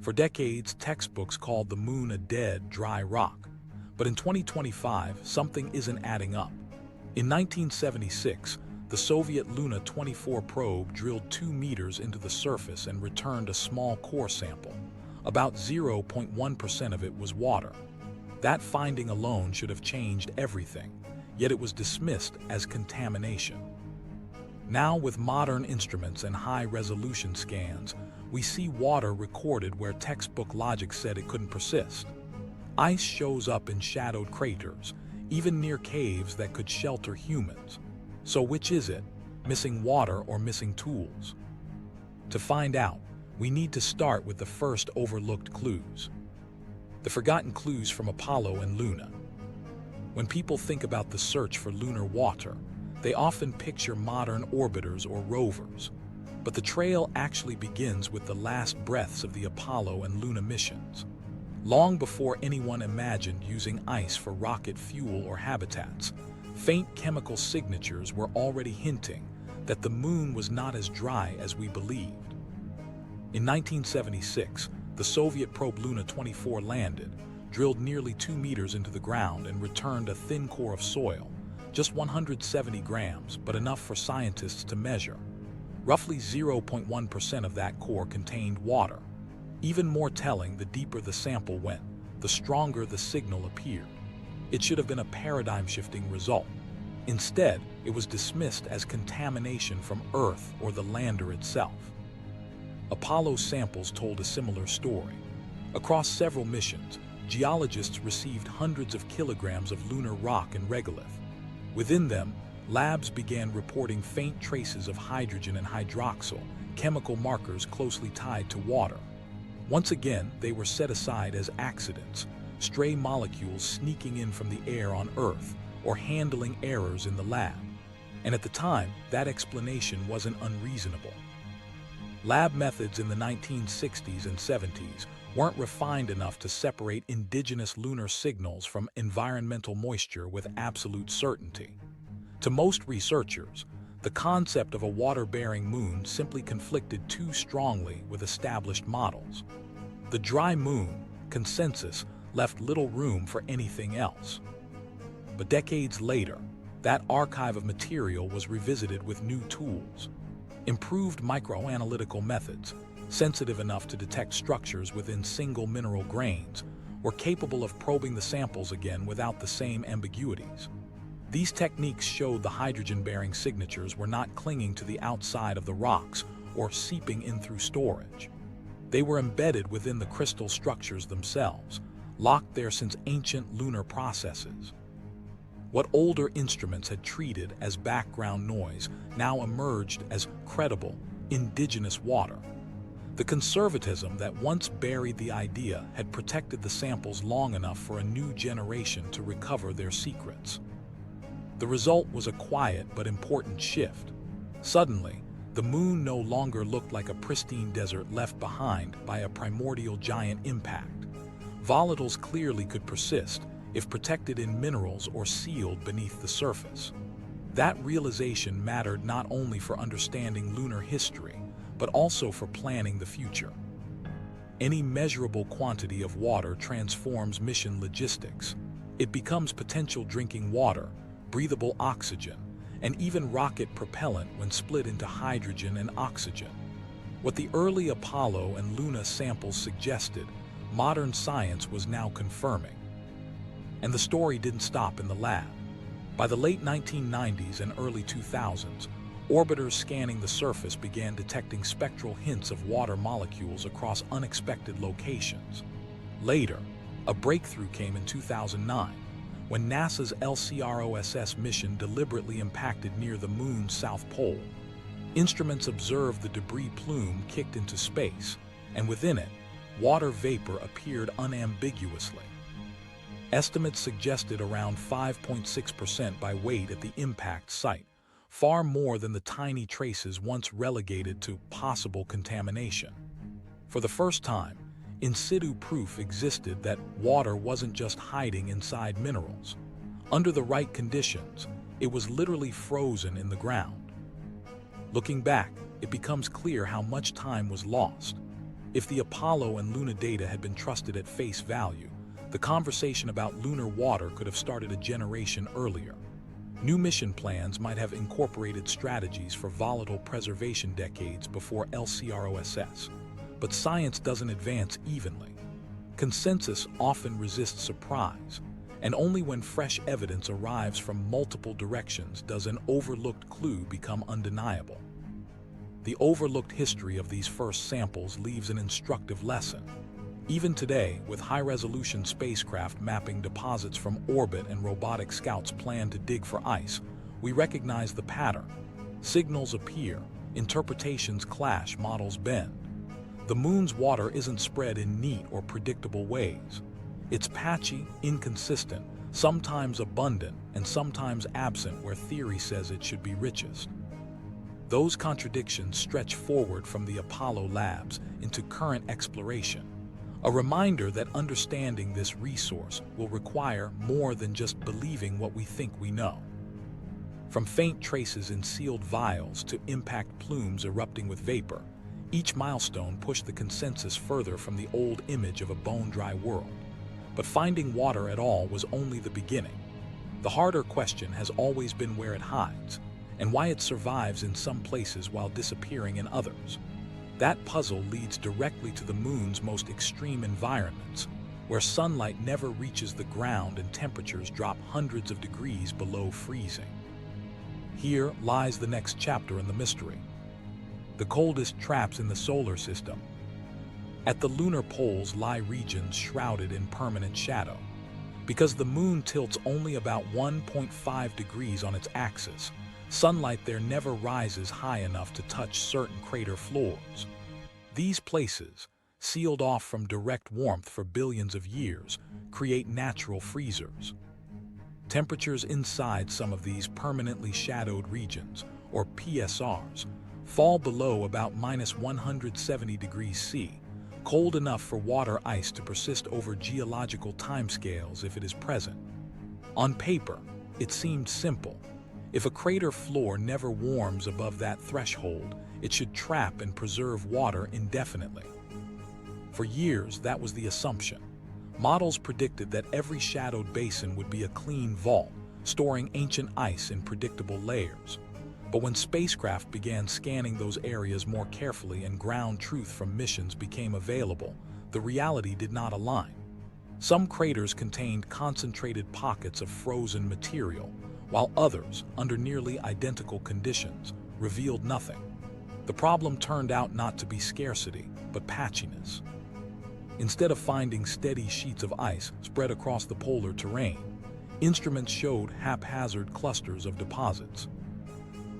For decades, textbooks called the moon a dead, dry rock. But in 2025, something isn't adding up. In 1976, the Soviet LUNAR 24 probe drilled 2 meters into the surface and returned a small core sample. About 0.1% of it was water. That finding alone should have changed everything, yet it was dismissed as contamination. Now, with modern instruments and high-resolution scans, we see water recorded where textbook logic said it couldn't persist. Ice shows up in shadowed craters, even near caves that could shelter humans. So which is it, missing water or missing tools? To find out, we need to start with the first overlooked clues. The forgotten clues from Apollo and Luna. When people think about the search for lunar water, they often picture modern orbiters or rovers. But the trail actually begins with the last breaths of the Apollo and Luna missions. Long before anyone imagined using ice for rocket fuel or habitats, faint chemical signatures were already hinting that the moon was not as dry as we believed. In 1976, the Soviet probe LUNAR 24 landed, drilled nearly 2 meters into the ground and returned a thin core of soil, just 170 grams, but enough for scientists to measure. Roughly 0.1% of that core contained water. Even more telling, the deeper the sample went, the stronger the signal appeared. It should have been a paradigm-shifting result. Instead, it was dismissed as contamination from Earth or the lander itself. Apollo samples told a similar story. Across several missions, geologists received hundreds of kilograms of lunar rock and regolith. Within them, labs began reporting faint traces of hydrogen and hydroxyl, chemical markers closely tied to water. Once again, they were set aside as accidents, stray molecules sneaking in from the air on Earth or handling errors in the lab. And at the time, that explanation wasn't unreasonable. Lab methods in the 1960s and 70s weren't refined enough to separate indigenous lunar signals from environmental moisture with absolute certainty. To most researchers, the concept of a water-bearing moon simply conflicted too strongly with established models. The dry moon consensus left little room for anything else. But decades later, that archive of material was revisited with new tools. Improved microanalytical methods, sensitive enough to detect structures within single mineral grains, were capable of probing the samples again without the same ambiguities. These techniques showed the hydrogen-bearing signatures were not clinging to the outside of the rocks or seeping in through storage. They were embedded within the crystal structures themselves, locked there since ancient lunar processes. What older instruments had treated as background noise now emerged as credible, indigenous water. The conservatism that once buried the idea had protected the samples long enough for a new generation to recover their secrets. The result was a quiet but important shift. Suddenly, the moon no longer looked like a pristine desert left behind by a primordial giant impact. Volatiles clearly could persist if protected in minerals or sealed beneath the surface. That realization mattered not only for understanding lunar history, but also for planning the future. Any measurable quantity of water transforms mission logistics. It becomes potential drinking water, breathable oxygen, and even rocket propellant when split into hydrogen and oxygen. What the early Apollo and Luna samples suggested, modern science was now confirming. And the story didn't stop in the lab. By the late 1990s and early 2000s, orbiters scanning the surface began detecting spectral hints of water molecules across unexpected locations. Later, a breakthrough came in 2009, when NASA's LCROSS mission deliberately impacted near the moon's south pole. Instruments observed the debris plume kicked into space, and within it, water vapor appeared unambiguously. Estimates suggested around 5.6% by weight at the impact site, far more than the tiny traces once relegated to possible contamination. For the first time, in situ proof existed that water wasn't just hiding inside minerals. Under the right conditions, it was literally frozen in the ground. Looking back, it becomes clear how much time was lost. If the Apollo and Luna data had been trusted at face value, the conversation about lunar water could have started a generation earlier. New mission plans might have incorporated strategies for volatile preservation decades before LCROSS. But science doesn't advance evenly. Consensus often resists surprise, and only when fresh evidence arrives from multiple directions does an overlooked clue become undeniable. The overlooked history of these first samples leaves an instructive lesson. Even today, with high-resolution spacecraft mapping deposits from orbit and robotic scouts plan to dig for ice, we recognize the pattern. Signals appear, interpretations clash, models bend. The moon's water isn't spread in neat or predictable ways. It's patchy, inconsistent, sometimes abundant, and sometimes absent where theory says it should be richest. Those contradictions stretch forward from the Apollo labs into current exploration, a reminder that understanding this resource will require more than just believing what we think we know. From faint traces in sealed vials to impact plumes erupting with vapor, each milestone pushed the consensus further from the old image of a bone-dry world. But finding water at all was only the beginning. The harder question has always been where it hides, and why it survives in some places while disappearing in others. That puzzle leads directly to the moon's most extreme environments, where sunlight never reaches the ground and temperatures drop hundreds of degrees below freezing. Here lies the next chapter in the mystery. The coldest traps in the solar system. At the lunar poles lie regions shrouded in permanent shadow. Because the moon tilts only about 1.5 degrees on its axis, sunlight there never rises high enough to touch certain crater floors. These places, sealed off from direct warmth for billions of years, create natural freezers. Temperatures inside some of these permanently shadowed regions, or PSRs, fall below about -170 degrees C, cold enough for water ice to persist over geological timescales if it is present. On paper, it seemed simple. If a crater floor never warms above that threshold, it should trap and preserve water indefinitely. For years, that was the assumption. Models predicted that every shadowed basin would be a clean vault, storing ancient ice in predictable layers. But when spacecraft began scanning those areas more carefully and ground truth from missions became available, the reality did not align. Some craters contained concentrated pockets of frozen material, while others, under nearly identical conditions, revealed nothing. The problem turned out not to be scarcity, but patchiness. Instead of finding steady sheets of ice spread across the polar terrain, instruments showed haphazard clusters of deposits.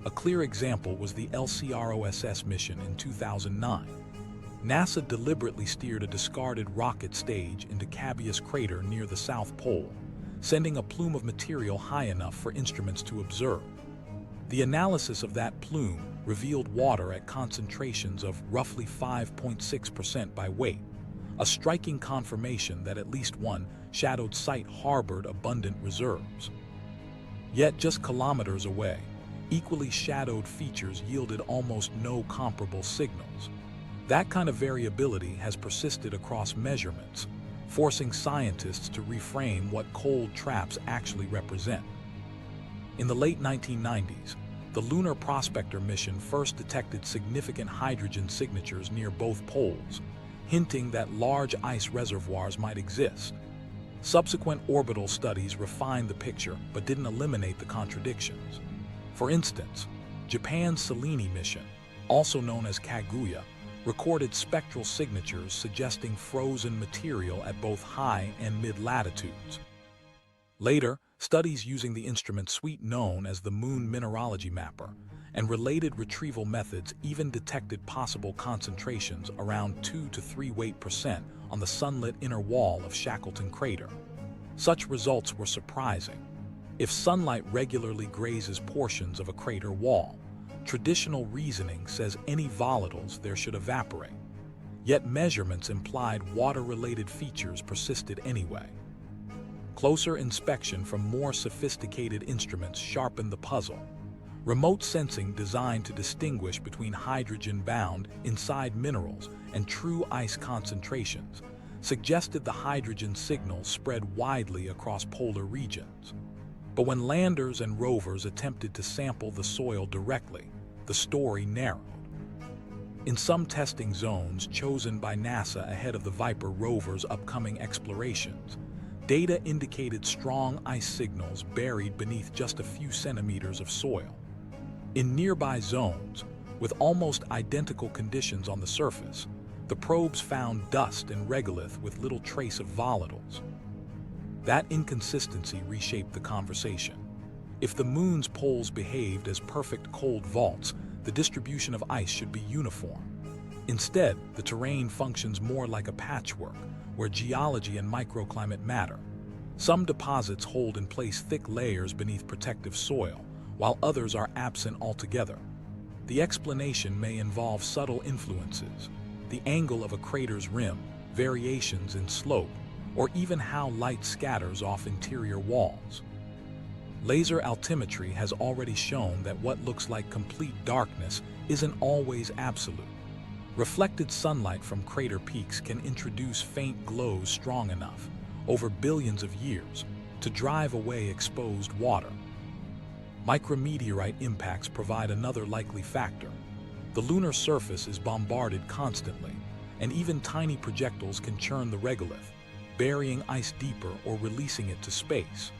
A clear example was the LCROSS mission in 2009. NASA deliberately steered a discarded rocket stage into Cabeus crater near the South Pole, sending a plume of material high enough for instruments to observe. The analysis of that plume revealed water at concentrations of roughly 5.6% by weight, a striking confirmation that at least one shadowed site harbored abundant reserves. Yet just kilometers away, equally shadowed features yielded almost no comparable signals. That kind of variability has persisted across measurements, forcing scientists to reframe what cold traps actually represent. In the late 1990s, the Lunar Prospector mission first detected significant hydrogen signatures near both poles, hinting that large ice reservoirs might exist. Subsequent orbital studies refined the picture but didn't eliminate the contradictions. For instance, Japan's Selene mission, also known as Kaguya, recorded spectral signatures suggesting frozen material at both high and mid-latitudes. Later, studies using the instrument suite known as the Moon Mineralogy Mapper and related retrieval methods even detected possible concentrations around 2 to 3 weight% on the sunlit inner wall of Shackleton crater. Such results were surprising. If sunlight regularly grazes portions of a crater wall, traditional reasoning says any volatiles there should evaporate. Yet measurements implied water-related features persisted anyway. Closer inspection from more sophisticated instruments sharpened the puzzle. Remote sensing designed to distinguish between hydrogen bound inside minerals and true ice concentrations suggested the hydrogen signal spread widely across polar regions. But when landers and rovers attempted to sample the soil directly, the story narrowed. In some testing zones chosen by NASA ahead of the Viper rover's upcoming explorations, data indicated strong ice signals buried beneath just a few centimeters of soil. In nearby zones, with almost identical conditions on the surface, the probes found dust and regolith with little trace of volatiles. That inconsistency reshaped the conversation. If the moon's poles behaved as perfect cold vaults, the distribution of ice should be uniform. Instead, the terrain functions more like a patchwork, where geology and microclimate matter. Some deposits hold in place thick layers beneath protective soil, while others are absent altogether. The explanation may involve subtle influences, the angle of a crater's rim, variations in slope, or even how light scatters off interior walls. Laser altimetry has already shown that what looks like complete darkness isn't always absolute. Reflected sunlight from crater peaks can introduce faint glows strong enough, over billions of years, to drive away exposed water. Micrometeorite impacts provide another likely factor. The lunar surface is bombarded constantly, and even tiny projectiles can churn the regolith, burying ice deeper or releasing it to space.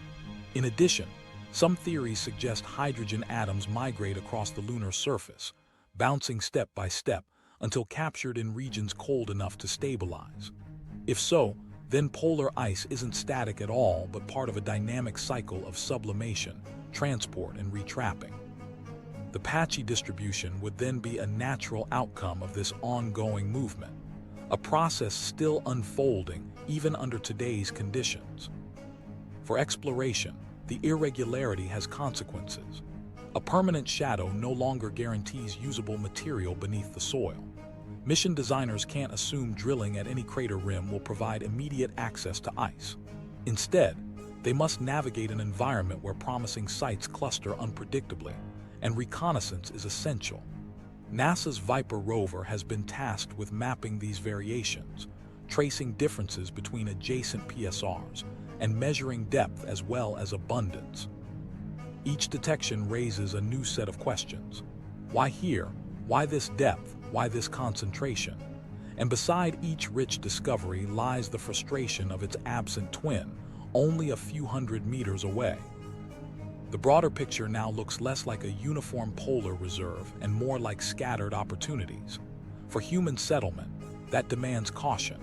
In addition, some theories suggest hydrogen atoms migrate across the lunar surface, bouncing step by step until captured in regions cold enough to stabilize. If so, then polar ice isn't static at all, but part of a dynamic cycle of sublimation, transport, and retrapping. The Patchy distribution would then be a natural outcome of this ongoing movement, a process still unfolding even under today's conditions. For exploration, the irregularity has consequences. A permanent shadow no longer guarantees usable material beneath the soil. Mission designers can't assume drilling at any crater rim will provide immediate access to ice. Instead, they must navigate an environment where promising sites cluster unpredictably, and reconnaissance is essential. NASA's Viper rover has been tasked with mapping these variations, tracing differences between adjacent PSRs, and measuring depth as well as abundance. Each detection raises a new set of questions. Why here? Why this depth? Why this concentration? And beside each rich discovery lies the frustration of its absent twin, only a few hundred meters away. The broader picture now looks less like a uniform polar reserve and more like scattered opportunities. For human settlement, that demands caution.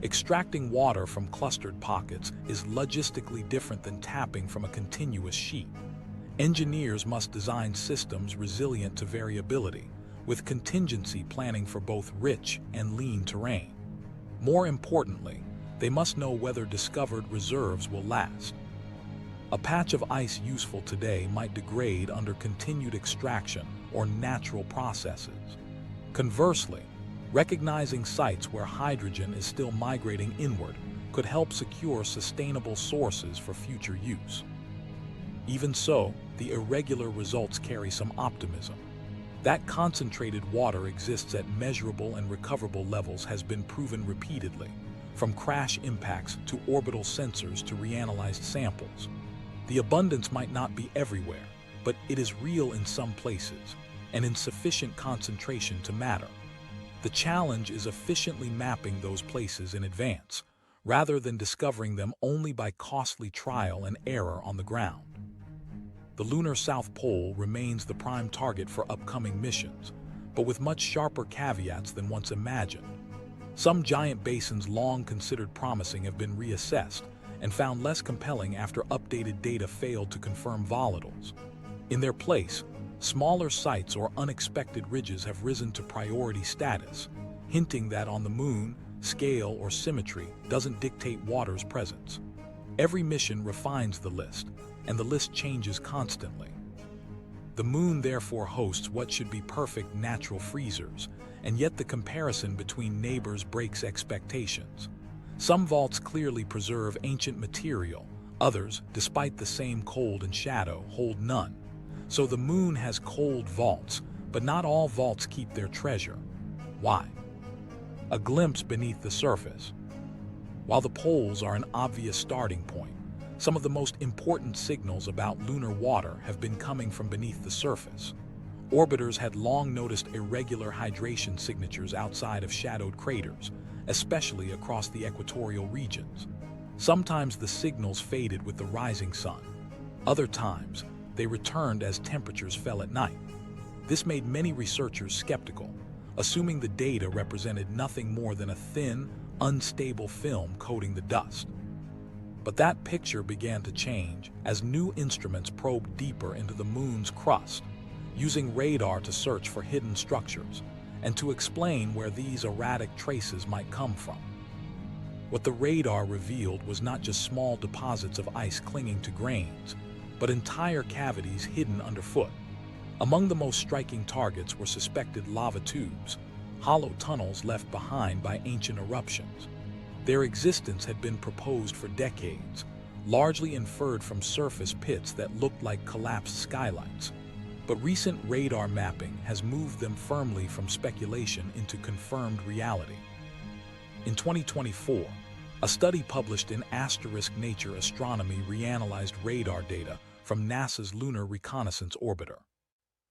Extracting water from clustered pockets is logistically different than tapping from a continuous sheet. Engineers must design systems resilient to variability, with contingency planning for both rich and lean terrain. More importantly, they must know whether discovered reserves will last. A patch of ice useful today might degrade under continued extraction or natural processes. Conversely, recognizing sites where hydrogen is still migrating inward could help secure sustainable sources for future use. Even so, the irregular results carry some optimism. That concentrated water exists at measurable and recoverable levels has been proven repeatedly, from crash impacts to orbital sensors to reanalyzed samples. The abundance might not be everywhere, but it is real in some places, and in sufficient concentration to matter. The challenge is efficiently mapping those places in advance, rather than discovering them only by costly trial and error on the ground. The lunar South Pole remains the prime target for upcoming missions, but with much sharper caveats than once imagined. Some giant basins long considered promising have been reassessed and found less compelling after updated data failed to confirm volatiles. In their place, smaller sites or unexpected ridges have risen to priority status, hinting that on the moon, scale or symmetry doesn't dictate water's presence. Every mission refines the list, and the list changes constantly. The moon therefore hosts what should be perfect natural freezers, and yet the comparison between neighbors breaks expectations. Some vaults clearly preserve ancient material, others, despite the same cold and shadow, hold none. So the moon has cold vaults, but not all vaults keep their treasure. Why? A glimpse beneath the surface. While the poles are an obvious starting point, some of the most important signals about lunar water have been coming from beneath the surface. Orbiters had long noticed irregular hydration signatures outside of shadowed craters, especially across the equatorial regions. Sometimes the signals faded with the rising sun. Other times, they returned as temperatures fell at night. This made many researchers skeptical, assuming the data represented nothing more than a thin, unstable film coating the dust. But that picture began to change as new instruments probed deeper into the moon's crust, using radar to search for hidden structures and to explain where these erratic traces might come from. What the radar revealed was not just small deposits of ice clinging to grains, but entire cavities hidden underfoot. Among the most striking targets were suspected lava tubes, hollow tunnels left behind by ancient eruptions. Their existence had been proposed for decades, largely inferred from surface pits that looked like collapsed skylights. But recent radar mapping has moved them firmly from speculation into confirmed reality. In 2024, a study published in Nature Astronomy reanalyzed radar data from NASA's Lunar Reconnaissance Orbiter.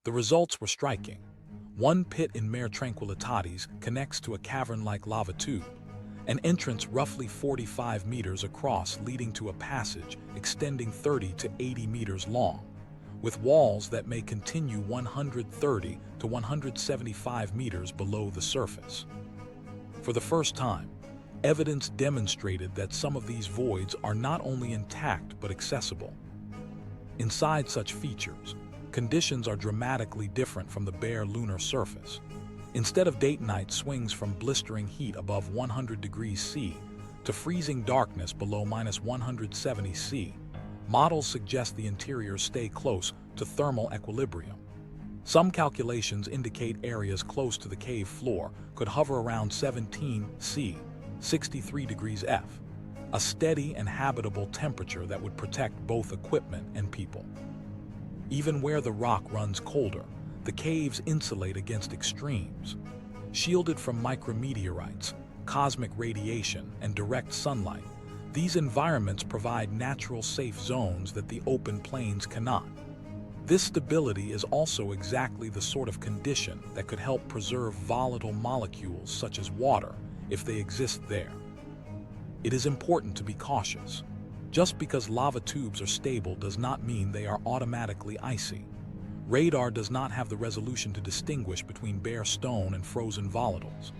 The results were striking. One pit in Mare Tranquillitatis connects to a cavern-like lava tube, an entrance roughly 45 meters across leading to a passage extending 30 to 80 meters long, with walls that may continue 130 to 175 meters below the surface. For the first time, evidence demonstrated that some of these voids are not only intact but accessible. Inside such features, conditions are dramatically different from the bare lunar surface. Instead of date-night swings from blistering heat above 100 degrees C to freezing darkness below -170 C, models suggest the interiors stay close to thermal equilibrium. Some calculations indicate areas close to the cave floor could hover around 17 C, 63 degrees F, a steady and habitable temperature that would protect both equipment and people. Even where the rock runs colder, the caves insulate against extremes. Shielded from micrometeorites, cosmic radiation, and direct sunlight, these environments provide natural safe zones that the open plains cannot. This stability is also exactly the sort of condition that could help preserve volatile molecules such as water if they exist there. It is important to be cautious. Just because lava tubes are stable does not mean they are automatically icy. Radar does not have the resolution to distinguish between bare stone and frozen volatiles.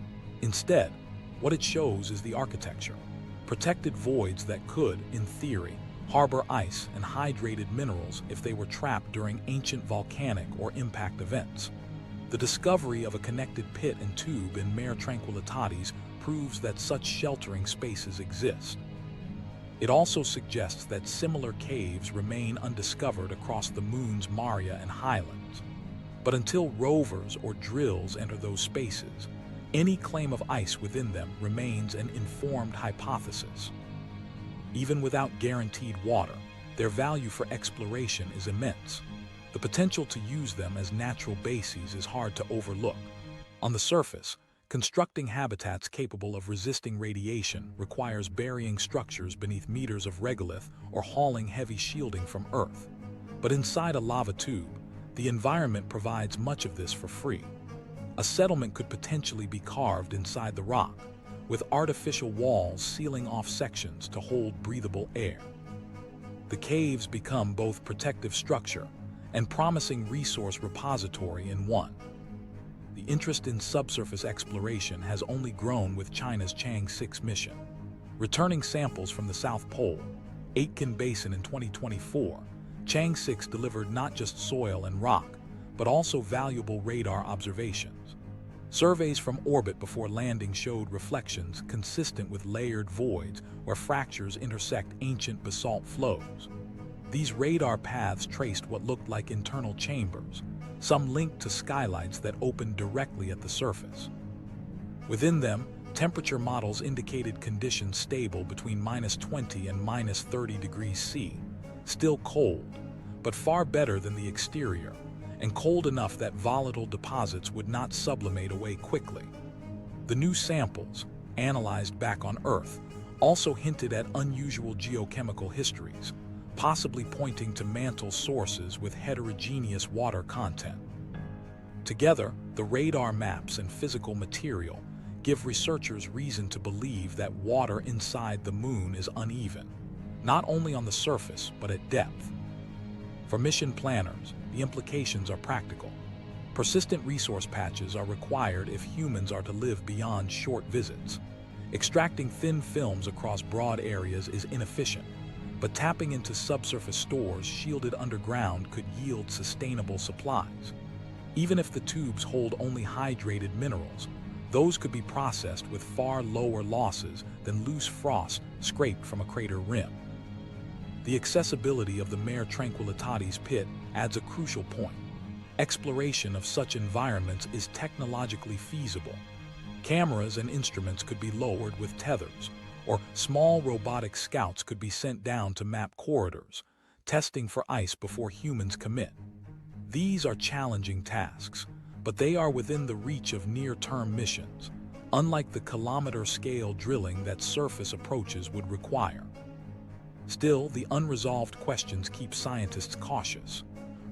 Instead, what it shows is the architecture, protected voids that could, in theory, harbor ice and hydrated minerals if they were trapped during ancient volcanic or impact events. The discovery of a connected pit and tube in Mare Tranquillitatis proves that such sheltering spaces exist. It also suggests that similar caves remain undiscovered across the moon's Maria and highlands. But until rovers or drills enter those spaces, any claim of ice within them remains an informed hypothesis. Even without guaranteed water, their value for exploration is immense. The potential to use them as natural bases is hard to overlook. On the surface, constructing habitats capable of resisting radiation requires burying structures beneath meters of regolith or hauling heavy shielding from Earth. But inside a lava tube, the environment provides much of this for free. A settlement could potentially be carved inside the rock, with artificial walls sealing off sections to hold breathable air. The caves become both protective structure and promising resource repository in one. The interest in subsurface exploration has only grown with China's Chang'e 6 mission. Returning samples from the South Pole, Aitken Basin in 2024, Chang'e 6 delivered not just soil and rock, but also valuable radar observations. Surveys from orbit before landing showed reflections consistent with layered voids where fractures intersect ancient basalt flows. These radar paths traced what looked like internal chambers, some linked to skylights that opened directly at the surface. Within them, temperature models indicated conditions stable between -20 and -30 degrees C, still cold, but far better than the exterior, and cold enough that volatile deposits would not sublimate away quickly. The new samples, analyzed back on Earth, also hinted at unusual geochemical histories, possibly pointing to mantle sources with heterogeneous water content. Together, the radar maps and physical material give researchers reason to believe that water inside the moon is uneven, not only on the surface but at depth. For mission planners, the implications are practical. Persistent resource patches are required if humans are to live beyond short visits. Extracting thin films across broad areas is inefficient, but tapping into subsurface stores shielded underground could yield sustainable supplies. Even if the tubes hold only hydrated minerals, those could be processed with far lower losses than loose frost scraped from a crater rim. The accessibility of the Mare Tranquillitatis pit adds a crucial point. Exploration of such environments is technologically feasible. Cameras and instruments could be lowered with tethers, or small robotic scouts could be sent down to map corridors, testing for ice before humans commit. These are challenging tasks, but they are within the reach of near-term missions, unlike the kilometer-scale drilling that surface approaches would require. Still, the unresolved questions keep scientists cautious.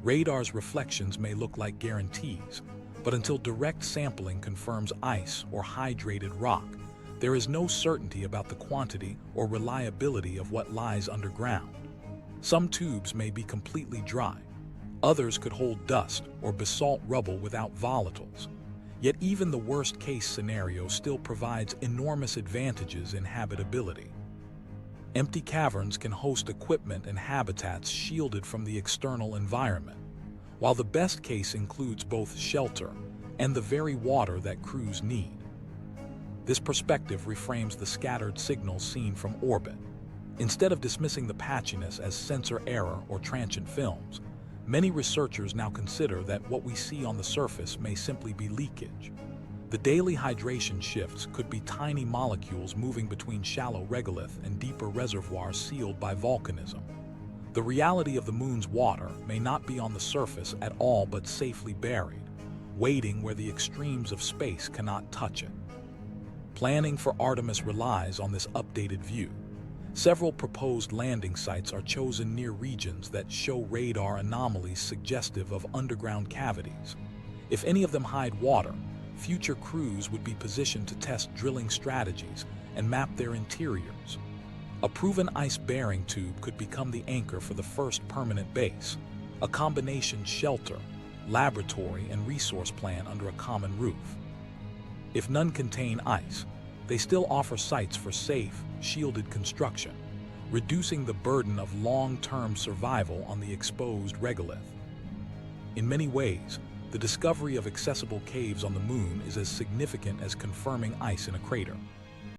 Radar's reflections may look like guarantees, but until direct sampling confirms ice or hydrated rock, there is no certainty about the quantity or reliability of what lies underground. Some tubes may be completely dry. Others could hold dust or basalt rubble without volatiles. Yet even the worst-case scenario still provides enormous advantages in habitability. Empty caverns can host equipment and habitats shielded from the external environment, while the best case includes both shelter and the very water that crews need. This perspective reframes the scattered signals seen from orbit. Instead of dismissing the patchiness as sensor error or transient films, many researchers now consider that what we see on the surface may simply be leakage. The daily hydration shifts could be tiny molecules moving between shallow regolith and deeper reservoirs sealed by volcanism. The reality of the moon's water may not be on the surface at all but safely buried, waiting where the extremes of space cannot touch it. Planning for Artemis relies on this updated view. Several proposed landing sites are chosen near regions that show radar anomalies suggestive of underground cavities. If any of them hide water, future crews would be positioned to test drilling strategies and map their interiors. A proven ice-bearing tube could become the anchor for the first permanent base, a combination shelter, laboratory, and resource plan under a common roof. If none contain ice, they still offer sites for safe, shielded construction, reducing the burden of long-term survival on the exposed regolith. In many ways, the discovery of accessible caves on the moon is as significant as confirming ice in a crater.